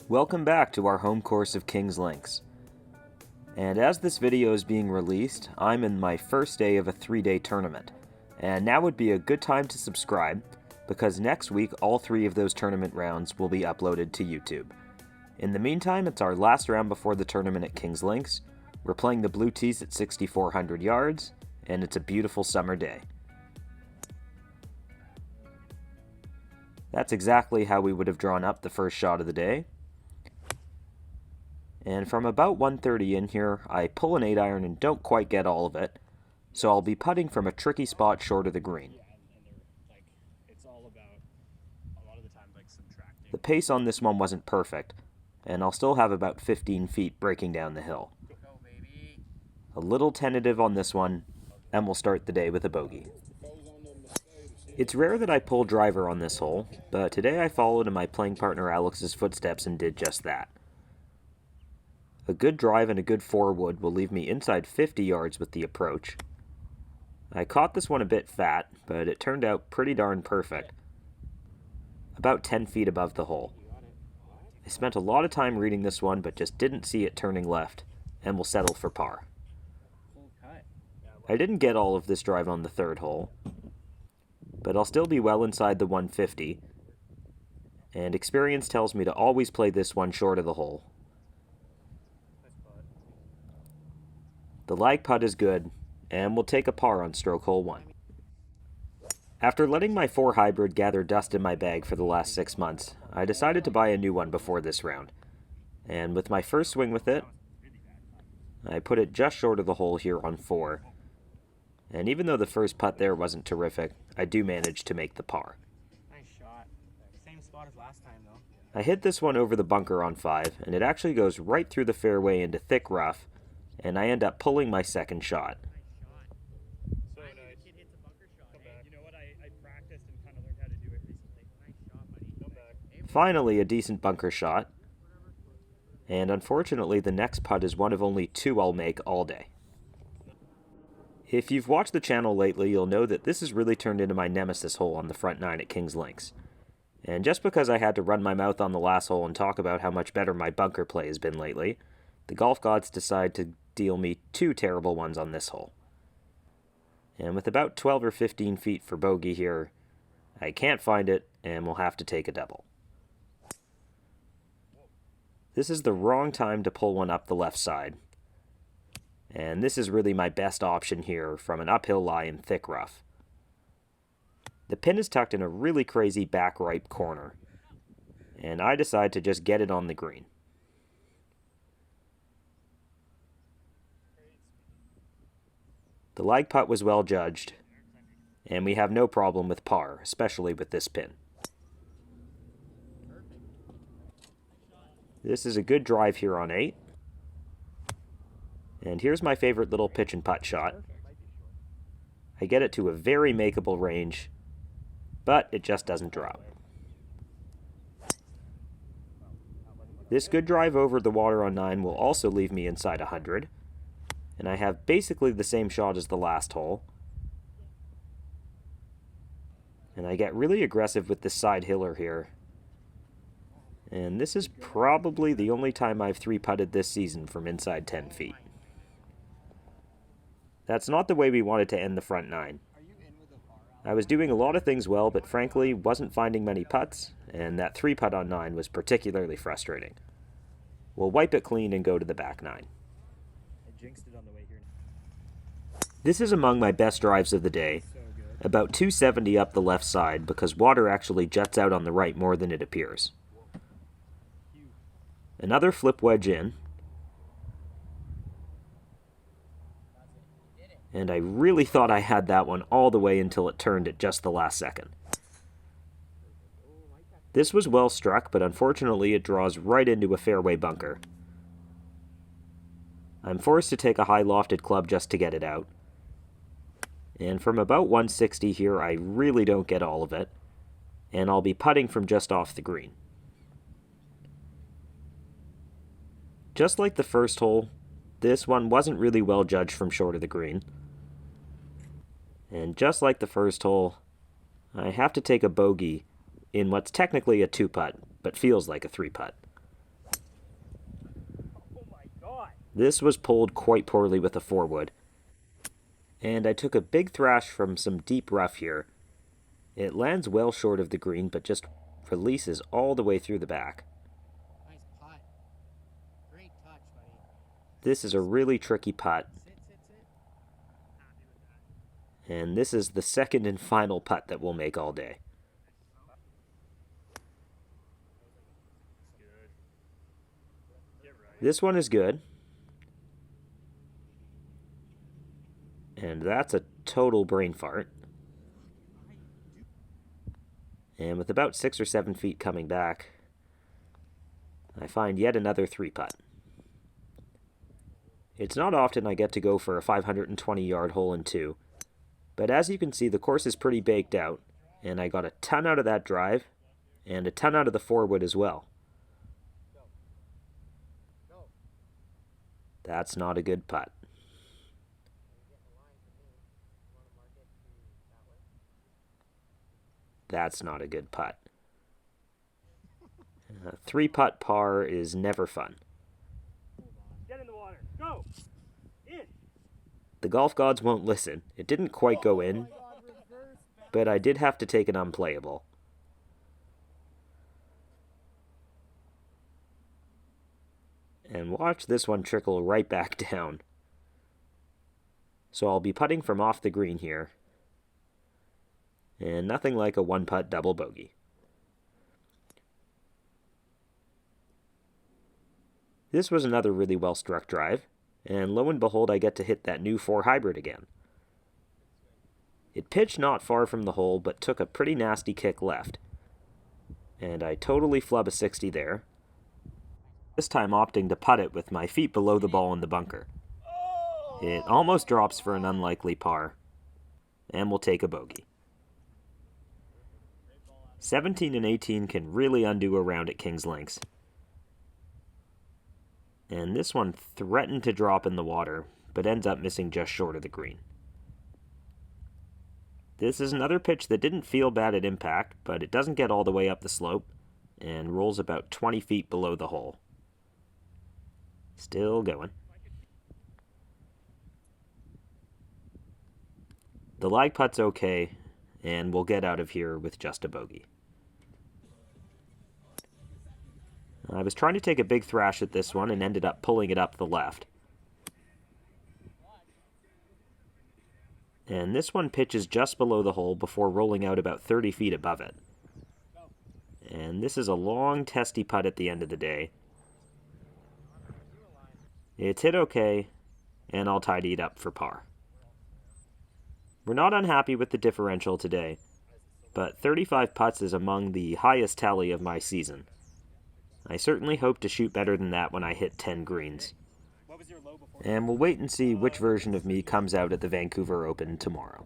Welcome back to our home course of King's Links. And as this video is being released, I'm in my first day of a 3-day tournament. And now would be a good time to subscribe, because next week all 3 of those tournament rounds will be uploaded to YouTube. In the meantime, it's our last round before the tournament at King's Links. We're playing the blue tees at 6,400 yards, and it's a beautiful summer day. That's exactly how we would have drawn up the first shot of the day. And from about 130 in here, I pull an 8-iron and don't quite get all of it, so I'll be putting from a tricky spot short of the green. The pace on this one wasn't perfect, and I'll still have about 15 feet breaking down the hill. A little tentative on this one, and we'll start the day with a bogey. It's rare that I pull driver on this hole, but today I followed in my playing partner Alex's footsteps and did just that. A good drive and a good 4-wood will leave me inside 50 yards with the approach. I caught this one a bit fat, but it turned out pretty darn perfect. About 10 feet above the hole. I spent a lot of time reading this one, but just didn't see it turning left, and will settle for par. I didn't get all of this drive on the 3rd hole, but I'll still be well inside the 150, and experience tells me to always play this one short of the hole. The lag putt is good, and we'll take a par on stroke hole 1. After letting my 4 hybrid gather dust in my bag for the last 6 months, I decided to buy a new one before this round, and with my first swing with it, I put it just short of the hole here on 4. And even though the first putt there wasn't terrific, I do manage to make the par. Nice shot. Same spot as last time though. I hit this one over the bunker on 5, and it actually goes right through the fairway into thick rough, and I end up pulling my second shot. So nice. Kid hits a bunker shot. You know what? I practiced and kind of learned how to do it recently. Nice shot, buddy. Come back. Finally, a decent bunker shot, and unfortunately the next putt is one of only 2 I'll make all day. If you've watched the channel lately, you'll know that this has really turned into my nemesis hole on the front 9 at King's Links. And just because I had to run my mouth on the last hole and talk about how much better my bunker play has been lately, the golf gods decide to deal me 2 terrible ones on this hole. And with about 12 or 15 feet for bogey here, I can't find it and will have to take a double. This is the wrong time to pull one up the left side. And this is really my best option here from an uphill lie in thick rough. The pin is tucked in a really crazy back right corner, and I decide to just get it on the green. The lag putt was well judged, and we have no problem with par, especially with this pin. This is a good drive here on 8. And here's my favorite little pitch and putt shot. I get it to a very makeable range, but it just doesn't drop. This good drive over the water on 9 will also leave me inside 100, and I have basically the same shot as the last hole. And I get really aggressive with this side hiller here. And this is probably the only time I've 3-putted this season from inside 10 feet. That's not the way we wanted to end the front 9. I was doing a lot of things well, but frankly wasn't finding many putts, and that 3-putt on 9 was particularly frustrating. We'll wipe it clean and go to the back 9. I jinxed it on the way here. This is among my best drives of the day, about 270 up the left side because water actually juts out on the right more than it appears. Another flip wedge in, and I really thought I had that one all the way until it turned at just the last second. This was well struck, but unfortunately it draws right into a fairway bunker. I'm forced to take a high lofted club just to get it out. And from about 160 here, I really don't get all of it, and I'll be putting from just off the green. Just like the first hole, this one wasn't really well judged from short of the green. And just like the first hole, I have to take a bogey in what's technically a 2-putt, but feels like a 3-putt. This was pulled quite poorly with a 4-wood, and I took a big thrash from some deep rough here. It lands well short of the green, but just releases all the way through the back. Nice putt. Great touch, buddy. This is a really tricky putt, Sit. and this is the second and final putt that we'll make all day. This one is good. And that's a total brain fart. And with about 6 or 7 feet coming back, I find yet another 3-putt. It's not often I get to go for a 520-yard hole in 2, but as you can see, the course is pretty baked out, and I got a ton out of that drive, and a ton out of the 4-wood as well. That's not a good putt. That's not a good putt. 3-putt par is never fun. Get in the water. Go. In. The golf gods won't listen. It didn't quite go in, but I did have to take an unplayable. And watch this one trickle right back down. So I'll be putting from off the green here. And nothing like a 1-putt double bogey. This was another really well struck drive, and lo and behold I get to hit that new 4 hybrid again. It pitched not far from the hole, but took a pretty nasty kick left. And I totally flub a 60 there, this time opting to putt it with my feet below the ball in the bunker. It almost drops for an unlikely par, and we'll take a bogey. 17 and 18 can really undo a round at King's Links. And this one threatened to drop in the water, but ends up missing just short of the green. This is another pitch that didn't feel bad at impact, but it doesn't get all the way up the slope, and rolls about 20 feet below the hole. Still going. The lag putt's okay, and we'll get out of here with just a bogey. I was trying to take a big thrash at this one and ended up pulling it up the left. And this one pitches just below the hole before rolling out about 30 feet above it. And this is a long, testy putt at the end of the day. It's hit okay, and I'll tidy it up for par. We're not unhappy with the differential today, but 35 putts is among the highest tally of my season. I certainly hope to shoot better than that when I hit 10 greens. And we'll wait and see which version of me comes out at the Vancouver Open tomorrow.